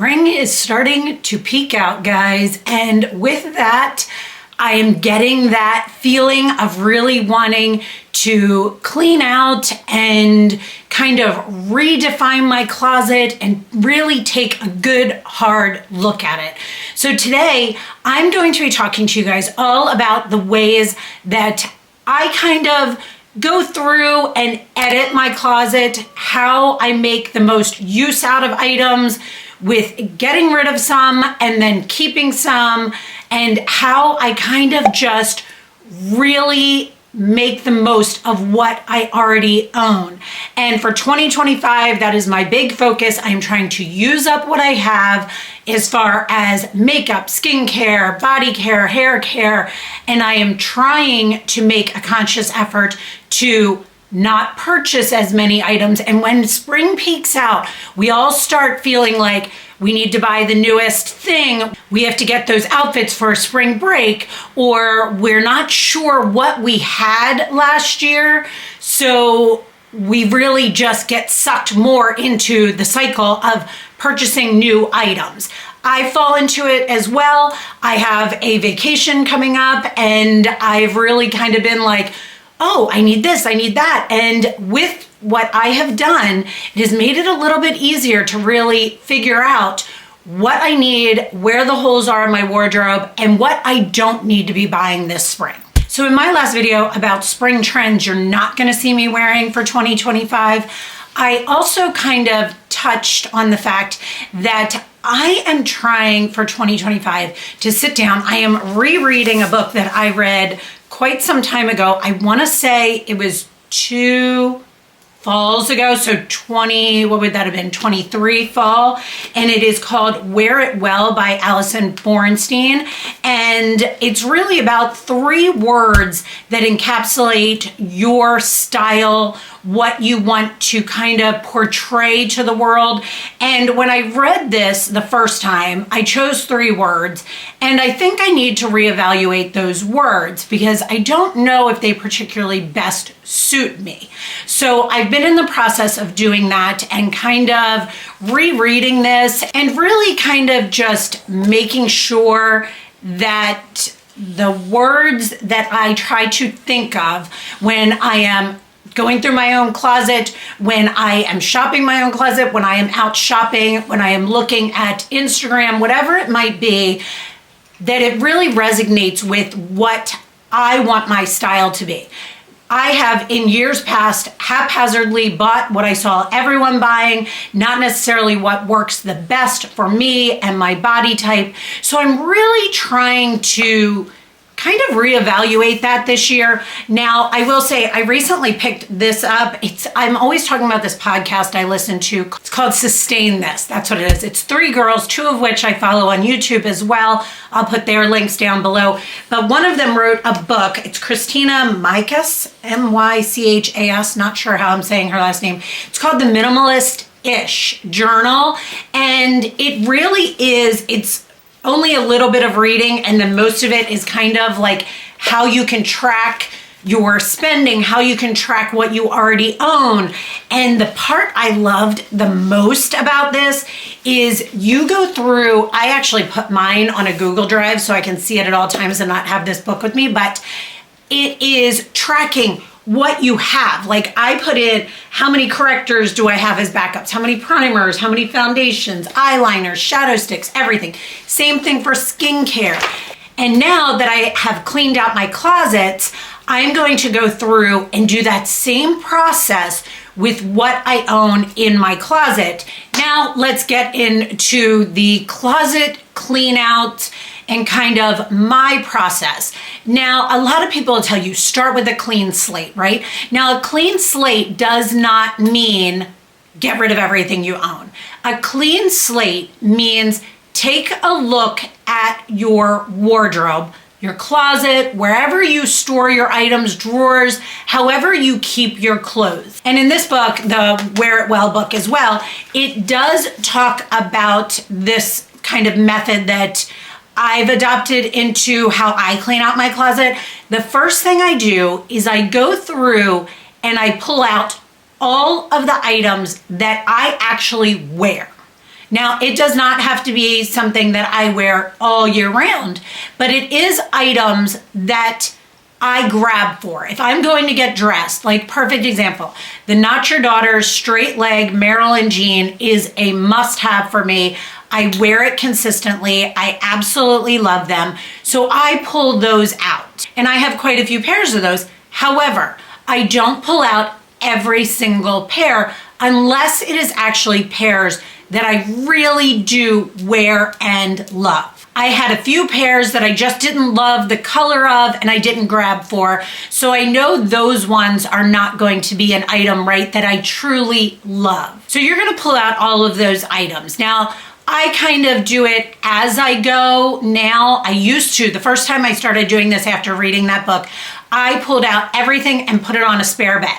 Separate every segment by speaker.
Speaker 1: Spring is starting to peek out, guys, and with that, I am getting that feeling of really wanting to clean out and kind of redefine my closet and really take a good hard look at it. So today I'm going to be talking to you guys all about the ways that I kind of go through and edit my closet, how I make the most use out of items with getting rid of some and then keeping some, and how I kind of just really make the most of what I already own. And for 2025, that is my big focus. I'm trying to use up what I have as far as makeup, skincare, body care, hair care, and I am trying to make a conscious effort to not purchase as many items. And when spring peaks out, we all start feeling like we need to buy the newest thing. We have to get those outfits for spring break, or we're not sure what we had last year. So we really just get sucked more into the cycle of purchasing new items. I fall into it as well. I have a vacation coming up and I've really kind of been like, oh, I need this, I need that. And with what I have done, it has made it a little bit easier to really figure out what I need, where the holes are in my wardrobe, and what I don't need to be buying this spring. So in my last video about spring trends you're not gonna see me wearing for 2025, I also kind of touched on the fact that I am trying for 2025 to sit down. I am rereading a book that I read quite some time ago. I want to say it was 2 falls ago, so what would that have been, 23 fall, and it is called Wear It Well by Alison Bornstein, and it's really about 3 words that encapsulate your style, what you want to kind of portray to the world. And when I read this the first time, I chose 3 words, and I think I need to reevaluate those words because I don't know if they particularly best suit me. So I've been in the process of doing that and kind of rereading this and really kind of just making sure that the words that I try to think of when I am going through my own closet, when I am shopping my own closet, when I am out shopping, when I am looking at Instagram, whatever it might be, that it really resonates with what I want my style to be. I have in years past haphazardly bought what I saw everyone buying, not necessarily what works the best for me and my body type. So I'm really trying to kind of reevaluate that this year. Now, I will say I recently picked this up. I'm always talking about this podcast I listen to. It's called Sustain This. That's what it is. It's 3 girls, 2 of which I follow on YouTube as well. I'll put their links down below. But one of them wrote a book. It's Christina Mychas, M-Y-C-H-A-S. Not sure how I'm saying her last name. It's called The Minimalist-ish Journal. And it really is, it's only a little bit of reading, and then most of it is kind of like how you can track your spending, how you can track what you already own. And the part I loved the most about this is you go through, I actually put mine on a Google Drive so I can see it at all times and not have this book with me, but it is tracking what you have. Like I put in how many correctors do I have as backups, how many primers, how many foundations, eyeliners, shadow sticks, everything. Same thing for skincare. And now that I have cleaned out my closets, I'm going to go through and do that same process with what I own in my closet. Now let's get into the closet clean out and kind of my process. Now, a lot of people will tell you start with a clean slate, right? Now, a clean slate does not mean get rid of everything you own. A clean slate means take a look at your wardrobe, your closet, wherever you store your items, drawers, however you keep your clothes. And in this book, the Wear It Well book as well, it does talk about this kind of method that I've adopted into how I clean out my closet. The first thing I do is I go through and I pull out all of the items that I actually wear. Now, it does not have to be something that I wear all year round, but it is items that I grab for. If I'm going to get dressed, like perfect example, the Not Your Daughter's straight leg Maryland jean is a must have for me. I wear it consistently. I absolutely love them. So I pull those out, and I have quite a few pairs of those. However, I don't pull out every single pair unless it is actually pairs that I really do wear and love. I had a few pairs that I just didn't love the color of and I didn't grab for. So I know those ones are not going to be an item, right, that I truly love. So you're gonna pull out all of those items. Now, I kind of do it as I go now. I used to, the first time I started doing this after reading that book, I pulled out everything and put it on a spare bed.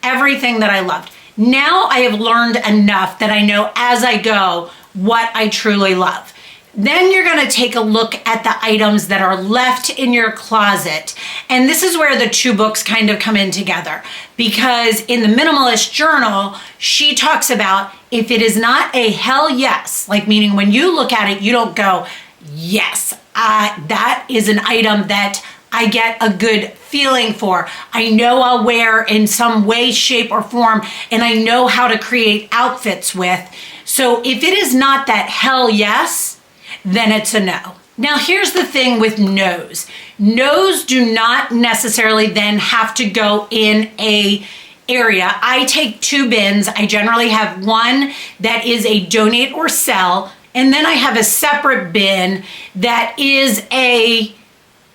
Speaker 1: Everything that I loved. Now I have learned enough that I know as I go what I truly love. Then you're gonna take a look at the items that are left in your closet. And this is where the two books kind of come in together, because in the Minimalist Journal, she talks about if it is not a hell yes, like meaning when you look at it, you don't go, yes, that is an item that I get a good feeling for. I know I'll wear in some way, shape, or form, and I know how to create outfits with. So if it is not that hell yes, then it's a no. Now here's the thing with no's. No's do not necessarily then have to go in a area. I take two bins. I generally have one that is a donate or sell, and then I have a separate bin that is I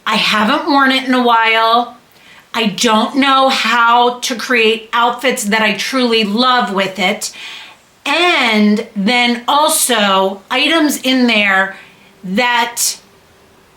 Speaker 1: haven't worn it in a while. I don't know how to create outfits that I truly love with it. And then also items in there that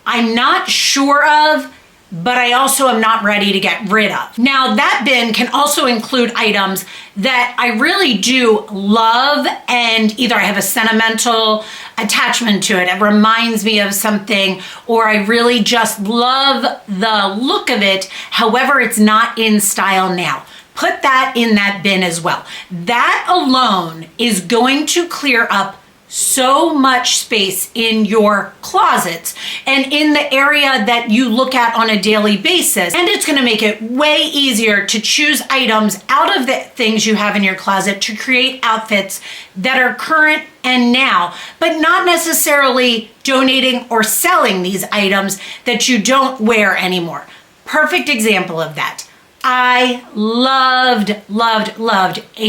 Speaker 1: I'm not sure of, but I also am not ready to get rid of. Now that bin can also include items that I really do love, and either I have a sentimental attachment to it, it reminds me of something, or I really just love the look of it, however it's not in style now. Put that in that bin as well. That alone is going to clear up so much space in your closets and in the area that you look at on a daily basis. And it's gonna make it way easier to choose items out of the things you have in your closet to create outfits that are current and now, but not necessarily donating or selling these items that you don't wear anymore. Perfect example of that. I loved a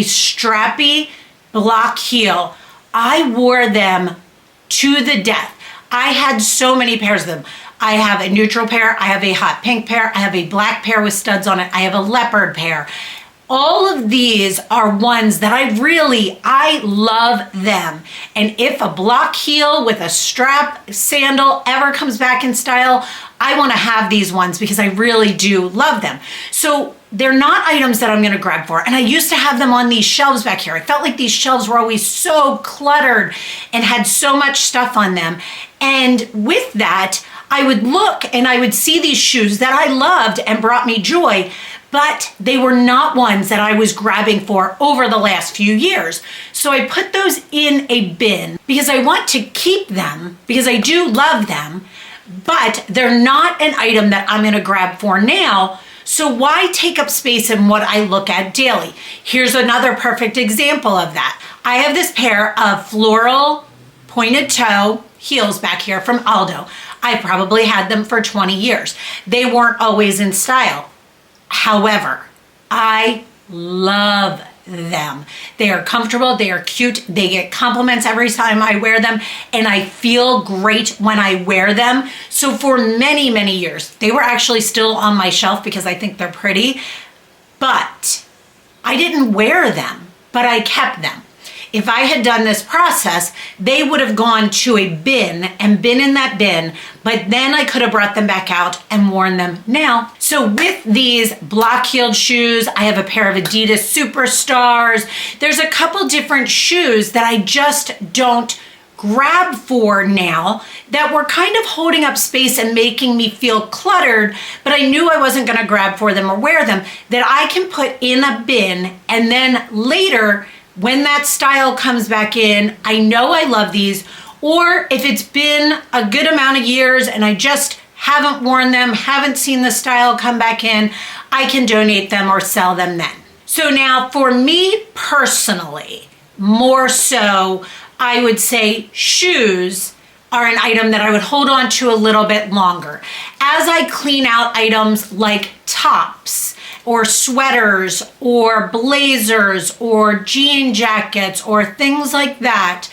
Speaker 1: strappy block heel. I wore them to the death. I had so many pairs of them. I have a neutral pair, I have a hot pink pair, I have a black pair with studs on it, I have a leopard pair. All of these are ones that I love them. And if a block heel with a strap sandal ever comes back in style, I wanna have these ones because I really do love them. So they're not items that I'm gonna grab for. And I used to have them on these shelves back here. I felt like these shelves were always so cluttered and had so much stuff on them. And with that, I would look and I would see these shoes that I loved and brought me joy, but they were not ones that I was grabbing for over the last few years. So I put those in a bin because I want to keep them because I do love them, but they're not an item that I'm gonna grab for now. So why take up space in what I look at daily? Here's another perfect example of that. I have this pair of floral pointed toe heels back here from Aldo. I probably had them for 20 years. They weren't always in style. However, I love them. They are comfortable, they are cute, they get compliments every time I wear them, and I feel great when I wear them. So for many years, they were actually still on my shelf because I think they're pretty, but I didn't wear them, but I kept them. If I had done this process, they would have gone to a bin and been in that bin, but then I could have brought them back out and worn them now. So with these block-heeled shoes, I have a pair of Adidas Superstars. There's a couple different shoes that I just don't grab for now that were kind of holding up space and making me feel cluttered, but I knew I wasn't gonna grab for them or wear them, that I can put in a bin and then later when that style comes back in, I know I love these, or if it's been a good amount of years and I just haven't worn them, haven't seen the style come back in, I can donate them or sell them then. So now for me personally, more so, I would say shoes are an item that I would hold on to a little bit longer. As I clean out items like tops or sweaters or blazers or jean jackets or things like that,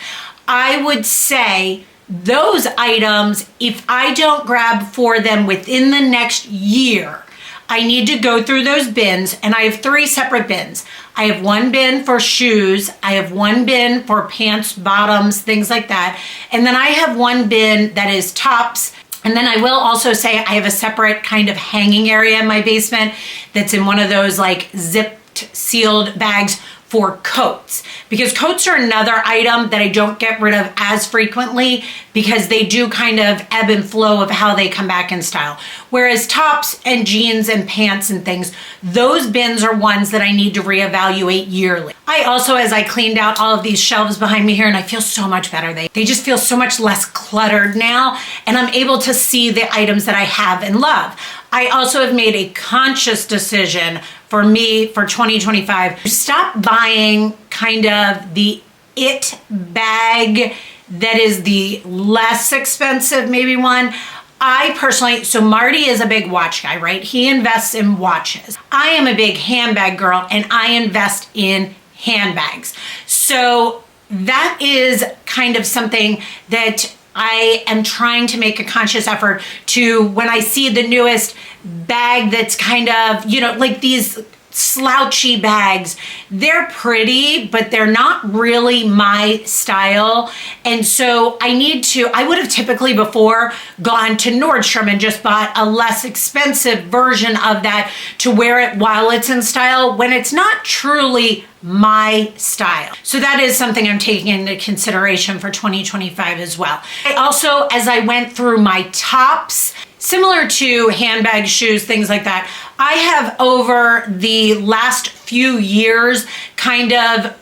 Speaker 1: I would say those items, if I don't grab for them within the next year, I need to go through those bins, and I have 3 separate bins. I have one bin for shoes, I have one bin for pants, bottoms, things like that, and then I have one bin that is tops. And then I will also say I have a separate kind of hanging area in my basement that's in one of those like zipped sealed bags for coats, because coats are another item that I don't get rid of as frequently because they do kind of ebb and flow of how they come back in style. Whereas tops and jeans and pants and things, those bins are ones that I need to reevaluate yearly. I also, as I cleaned out all of these shelves behind me here, and I feel so much better. They just feel so much less cluttered now, and I'm able to see the items that I have and love. I also have made a conscious decision for me for 2025 to stop buying kind of the it bag that is the less expensive maybe one. I personally, so Marty is a big watch guy, right? He invests in watches. I am a big handbag girl, and I invest in handbags. So that is kind of something that I am trying to make a conscious effort to, when I see the newest bag that's kind of, you know, like these slouchy bags, they're pretty, but they're not really my style. And so I would have typically before gone to Nordstrom and just bought a less expensive version of that to wear it while it's in style when it's not truly my style. So that is something I'm taking into consideration for 2025 as well. I also, as I went through my tops, similar to handbags, shoes, things like that, I have over the last few years kind of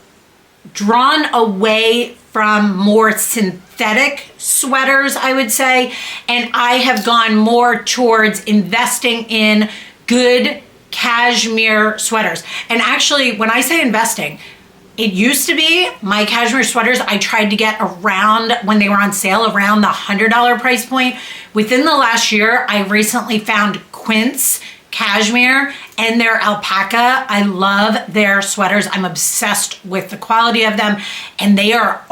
Speaker 1: drawn away from more synthetic sweaters, I would say, and I have gone more towards investing in good cashmere sweaters. And actually, when I say investing, it used to be my cashmere sweaters I tried to get around when they were on sale around the $100 price point. Within the last year, I recently found Quince cashmere and their alpaca. I love their sweaters. I'm obsessed with the quality of them, and they are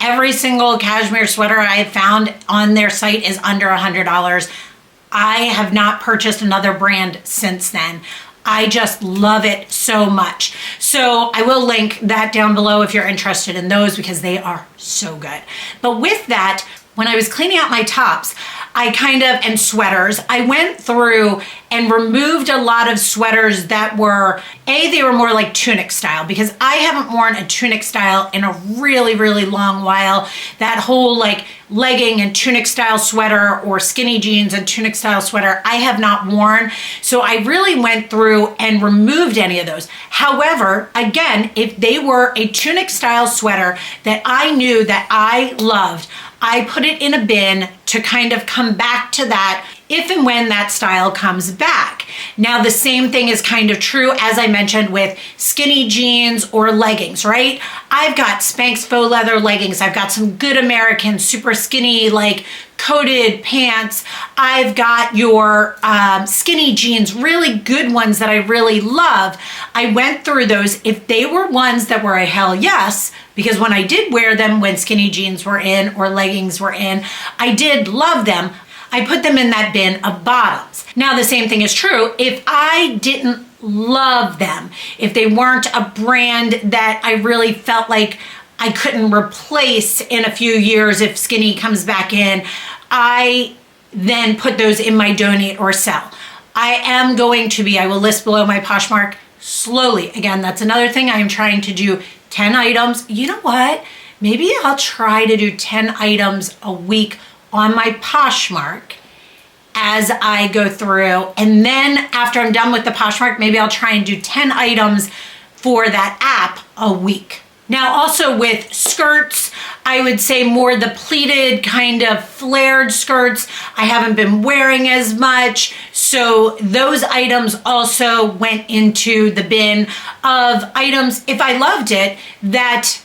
Speaker 1: every single cashmere sweater I have found on their site is under $100. I have not purchased another brand since then. I just love it so much. So I will link that down below if you're interested in those, because they are so good. But with that, when I was cleaning out my tops, and sweaters, I went through and removed a lot of sweaters that were, they were more like tunic style, because I haven't worn a tunic style in a really, really long while. That whole like legging and tunic style sweater or skinny jeans and tunic style sweater, I have not worn. So I really went through and removed any of those. However, again, if they were a tunic style sweater that I knew that I loved, I put it in a bin to kind of come back to that if and when that style comes back. Now, the same thing is kind of true, as I mentioned, with skinny jeans or leggings, right? I've got Spanx faux leather leggings. I've got some Good American super skinny, like coated pants. I've got your skinny jeans, really good ones that I really love. I went through those. If they were ones that were a hell yes, because when I did wear them when skinny jeans were in or leggings were in, I did love them. I put them in that bin of bottoms. Now, the same thing is true if I didn't love them, if they weren't a brand that I really felt like I couldn't replace in a few years if skinny comes back in, I then put those in my donate or sell. I will list below my Poshmark slowly. Again, that's another thing I am trying to do, 10 items. You know what? Maybe I'll try to do 10 items a week on my Poshmark as I go through. And then after I'm done with the Poshmark, maybe I'll try and do 10 items for that app a week. Now also with skirts, I would say more the pleated kind of flared skirts I haven't been wearing as much. So those items also went into the bin of items, if I loved it, that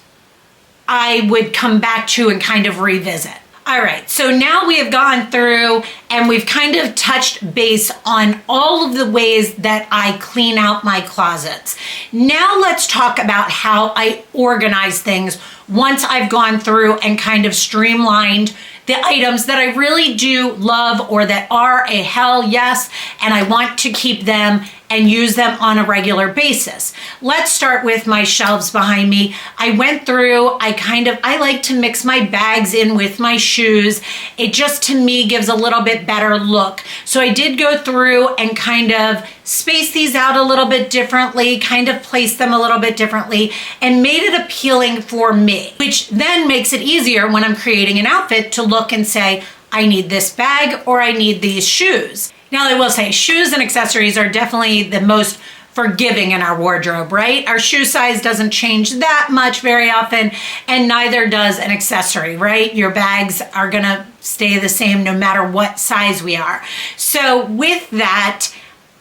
Speaker 1: I would come back to and kind of revisit. All right, so now we have gone through and we've kind of touched base on all of the ways that I clean out my closets. Now let's talk about how I organize things once I've gone through and kind of streamlined the items that I really do love or that are a hell yes, and I want to keep them and use them on a regular basis. Let's start with my shelves behind me. I went through, I like to mix my bags in with my shoes. It just, to me, gives a little bit better look. So I did go through and kind of space these out a little bit differently, kind of place them a little bit differently, and made it appealing for me, which then makes it easier when I'm creating an outfit to look and say, I need this bag or I need these shoes. Now, I will say shoes and accessories are definitely the most forgiving in our wardrobe, right? Our shoe size doesn't change that much very often, and neither does an accessory, right? Your bags are gonna stay the same no matter what size we are. So with that,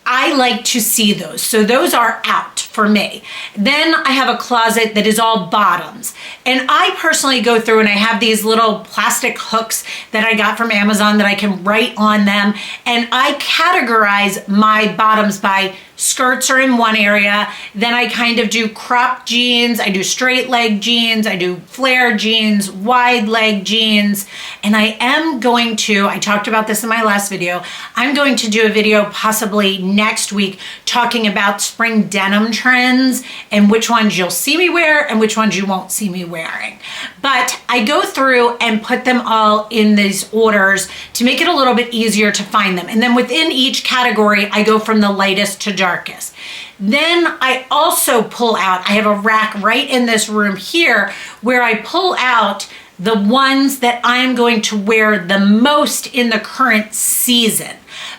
Speaker 1: I like to see those. So those are out for me. Then I have a closet that is all bottoms. And I personally go through and I have these little plastic hooks that I got from Amazon that I can write on them. And I categorize my bottoms by skirts are in one area. Then I kind of do cropped jeans. I do straight leg jeans. I do flare jeans, wide leg jeans. And I am going to, I talked about this in my last video, I'm going to do a video possibly next week talking about spring denim trends and which ones you'll see me wear and which ones you won't see me wearing. But I go through and put them all in these orders to make it a little bit easier to find them. And then within each category, I go from the lightest to darkest. Then I also pull out, I have a rack right in this room here where I pull out the ones that I'm going to wear the most in the current season.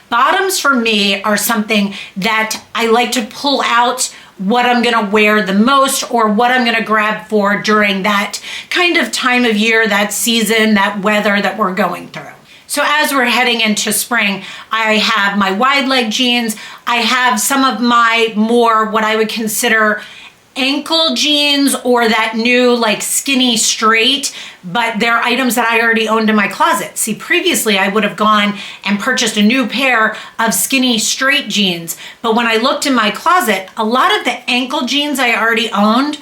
Speaker 1: Bottoms for me are something that I like to pull out what I'm gonna wear the most or what I'm gonna grab for during that kind of time of year, that season, that weather that we're going through. So as we're heading into spring, I have my wide leg jeans. I have some of my more what I would consider ankle jeans or that new like skinny straight, but they're items that I already owned in my closet. See, previously I would have gone and purchased a new pair of skinny straight jeans, but when I looked in my closet, a lot of the ankle jeans I already owned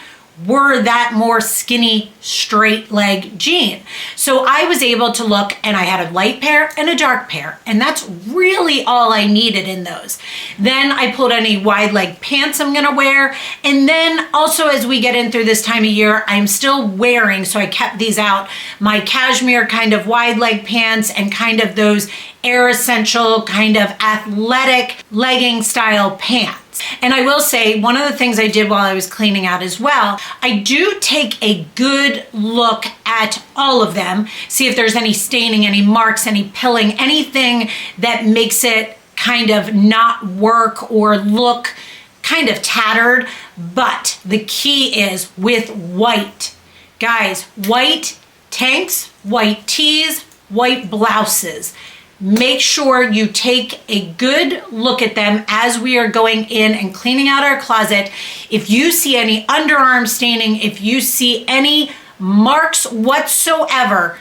Speaker 1: were that more skinny straight leg jean. So I was able to look and I had a light pair and a dark pair, and that's really all I needed in those. Then I pulled any wide leg pants I'm gonna wear, and then also as we get in through this time of year, I'm still wearing, so I kept these out, my cashmere kind of wide leg pants and kind of those Air Essential kind of athletic legging style pants. And I will say, one of the things I did while I was cleaning out as well, I do take a good look at all of them, see if there's any staining, any marks, any pilling, anything that makes it kind of not work or look kind of tattered. But the key is with white. Guys, white tanks, white tees, white blouses. Make sure you take a good look at them as we are going in and cleaning out our closet. If you see any underarm staining, if you see any marks whatsoever,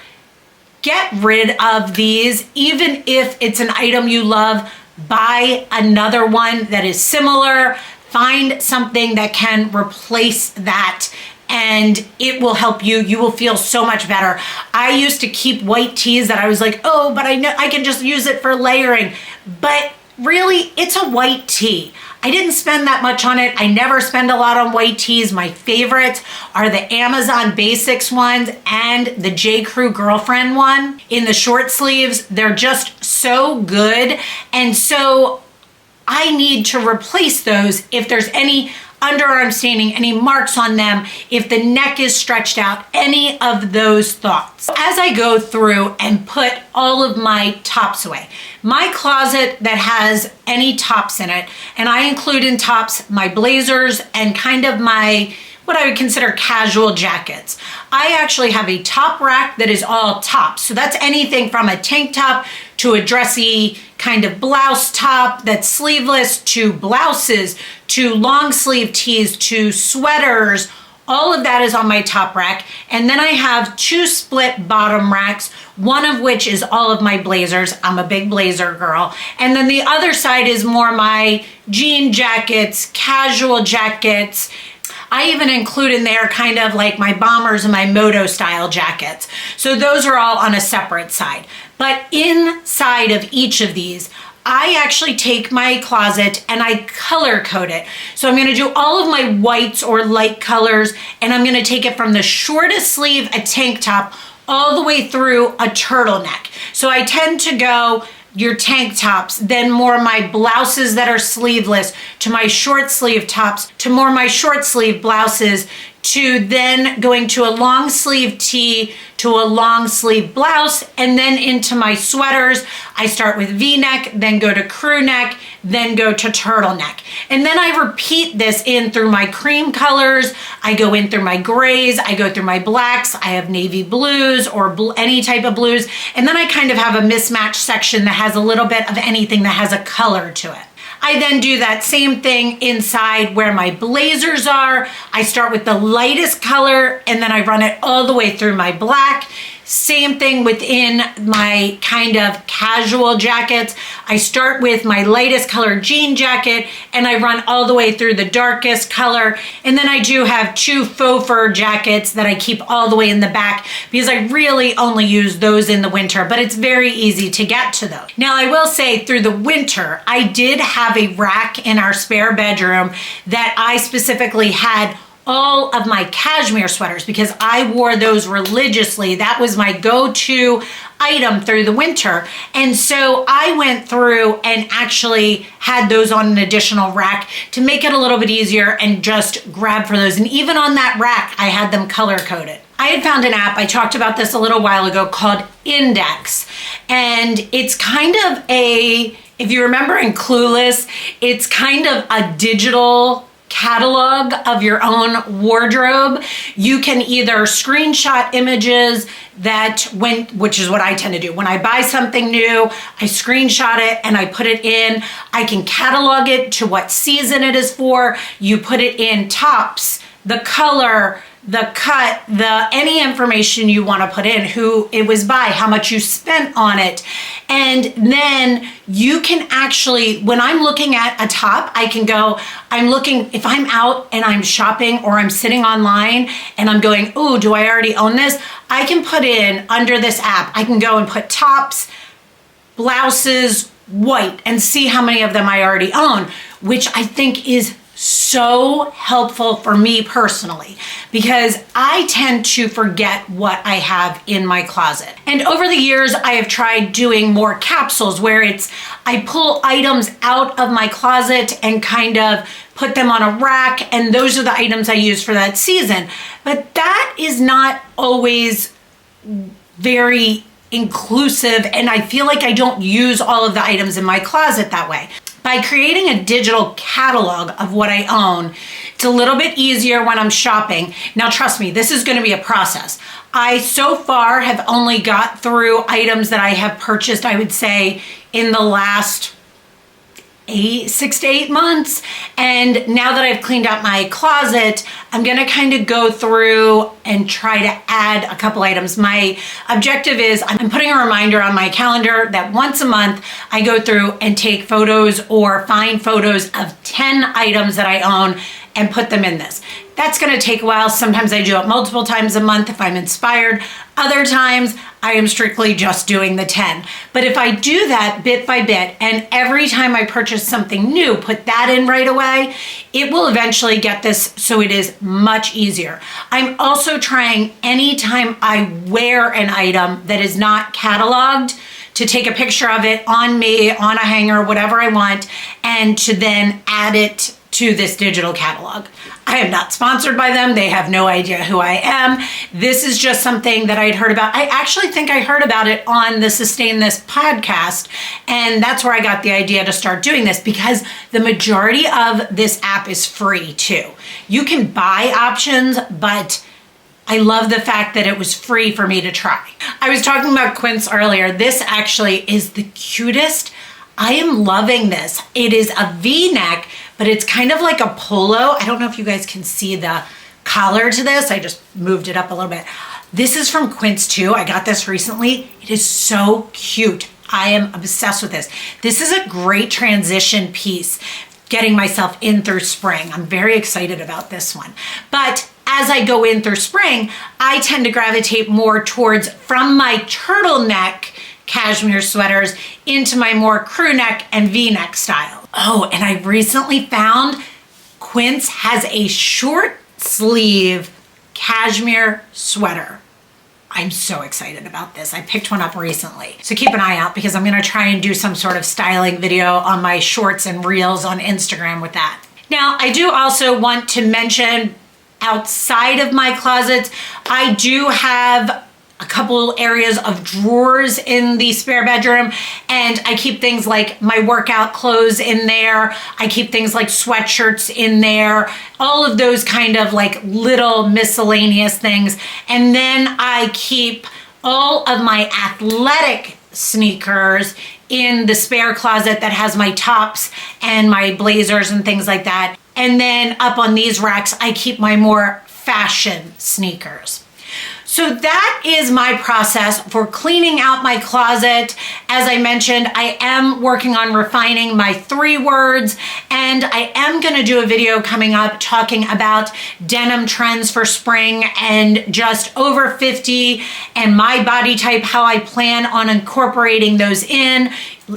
Speaker 1: get rid of these. Even if it's an item you love, buy another one that is similar. Find something that can replace that, and it will help you. You will feel so much better. I used to keep white tees that I was like, oh, but I know I can just use it for layering. But really, it's a white tee. I didn't spend that much on it. I never spend a lot on white tees. My favorites are the Amazon Basics ones and the J. Crew Girlfriend one in the short sleeves. They're just so good. And so I need to replace those if there's any underarm staining, any marks on them, if the neck is stretched out, any of those thoughts. As I go through and put all of my tops away, my closet that has any tops in it, and I include in tops my blazers and kind of my what I would consider casual jackets. I actually have a top rack that is all tops. So that's anything from a tank top to a dressy kind of blouse top that's sleeveless, to blouses, to long sleeve tees, to sweaters. All of that is on my top rack. And then I have two split bottom racks, one of which is all of my blazers. I'm a big blazer girl. And then the other side is more my jean jackets, casual jackets. I even include in there kind of like my bombers and my moto style jackets. So those are all on a separate side. But inside of each of these, I actually take my closet and I color code it. So I'm gonna do all of my whites or light colors, and I'm gonna take it from the shortest sleeve, a tank top, all the way through a turtleneck. So I tend to go your tank tops, then more my blouses that are sleeveless, to my short sleeve tops, to more my short sleeve blouses, to then going to a long sleeve tee, to a long sleeve blouse, and then into my sweaters. I start with V-neck, then go to crew neck, then go to turtleneck. And then I repeat this in through my cream colors. I go in through my grays, I go through my blacks, I have navy blues or any type of blues. And then I kind of have a mismatch section that has a little bit of anything that has a color to it. I then do that same thing inside where my blazers are. I start with the lightest color and then I run it all the way through my black. Same thing within my kind of casual jackets. I start with my lightest color jean jacket and I run all the way through the darkest color. And then I do have two faux fur jackets that I keep all the way in the back because I really only use those in the winter, but it's very easy to get to those. Now I will say through the winter, I did have a rack in our spare bedroom that I specifically had all of my cashmere sweaters because I wore those religiously. That was my go-to item through the winter. And so I went through and actually had those on an additional rack to make it a little bit easier and just grab for those. And even on that rack, I had them color coded. I had found an app, I talked about this a little while ago, called Index. And it's kind of if you remember in Clueless, it's kind of a digital catalog of your own wardrobe. You can either screenshot images which is what I tend to do. When I buy something new, I screenshot it and I put it in. I can catalog it to what season it is for. You put it in tops, the color, the cut, any information you want to put in, who it was by, how much you spent on it. And then you can actually, when I'm looking at a top, I can go, if I'm out and I'm shopping or I'm sitting online and I'm going, oh, do I already own this? I can put in under this app, I can go and put tops, blouses, white, and see how many of them I already own, which I think is so helpful for me personally because I tend to forget what I have in my closet. And over the years, I have tried doing more capsules where I pull items out of my closet and kind of put them on a rack, and those are the items I use for that season. But that is not always very inclusive, and I feel like I don't use all of the items in my closet that way. By creating a digital catalog of what I own, it's a little bit easier when I'm shopping. Now, trust me, this is going to be a process. I so far have only got through items that I have purchased, I would say, in the last 6 to 8 months. And now that I've cleaned out my closet, I'm gonna kind of go through and try to add a couple items. My objective is I'm putting a reminder on my calendar that once a month I go through and take photos or find photos of 10 items that I own and put them in this. That's gonna take a while. Sometimes I do it multiple times a month if I'm inspired. Other times I am strictly just doing the 10. But if I do that bit by bit, and every time I purchase something new, put that in right away, it will eventually get this so it is much easier. I'm also trying anytime I wear an item that is not cataloged to take a picture of it on me, on a hanger, whatever I want, and to then add it to this digital catalog. I am not sponsored by them. They have no idea who I am. This is just something that I'd heard about. I actually think I heard about it on the Sustain This podcast, and that's where I got the idea to start doing this, because the majority of this app is free too. You can buy options, but I love the fact that it was free for me to try. I was talking about Quince earlier. This actually is the cutest. I am loving this. It is a V-neck, but it's kind of like a polo. I don't know if you guys can see the collar to this. I just moved it up a little bit. This is from Quince too. I got this recently. It is so cute. I am obsessed with this. This is a great transition piece, getting myself in through spring. I'm very excited about this one. But as I go in through spring, I tend to gravitate more towards from my turtleneck cashmere sweaters into my more crew neck and V-neck style. Oh, and I recently found Quince has a short sleeve cashmere sweater. I'm so excited about this. I picked one up recently. So keep an eye out, because I'm gonna try and do some sort of styling video on my shorts and reels on Instagram with that. Now, I do also want to mention, outside of my closets, I do have a couple areas of drawers in the spare bedroom, and I keep things like my workout clothes in there. I keep things like sweatshirts in there, all of those kind of like little miscellaneous things. And then I keep all of my athletic sneakers in the spare closet that has my tops and my blazers and things like that. And then up on these racks, I keep my more fashion sneakers. So that is my process for cleaning out my closet. As I mentioned, I am working on refining my 3 words, and I am gonna do a video coming up talking about denim trends for spring and just over 50 and my body type, how I plan on incorporating those in.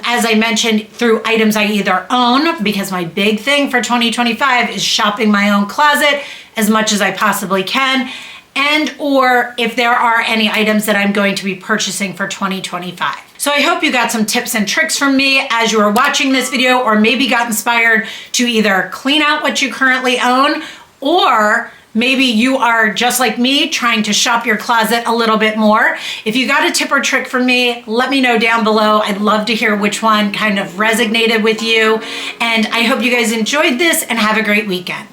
Speaker 1: As I mentioned, through items I either own, because my big thing for 2025 is shopping my own closet as much as I possibly can, and or if there are any items that I'm going to be purchasing for 2025. So I hope you got some tips and tricks from me as you were watching this video, or maybe got inspired to either clean out what you currently own, or maybe you are just like me trying to shop your closet a little bit more. If you got a tip or trick from me, let me know down below. I'd love to hear which one kind of resonated with you. And I hope you guys enjoyed this and have a great weekend.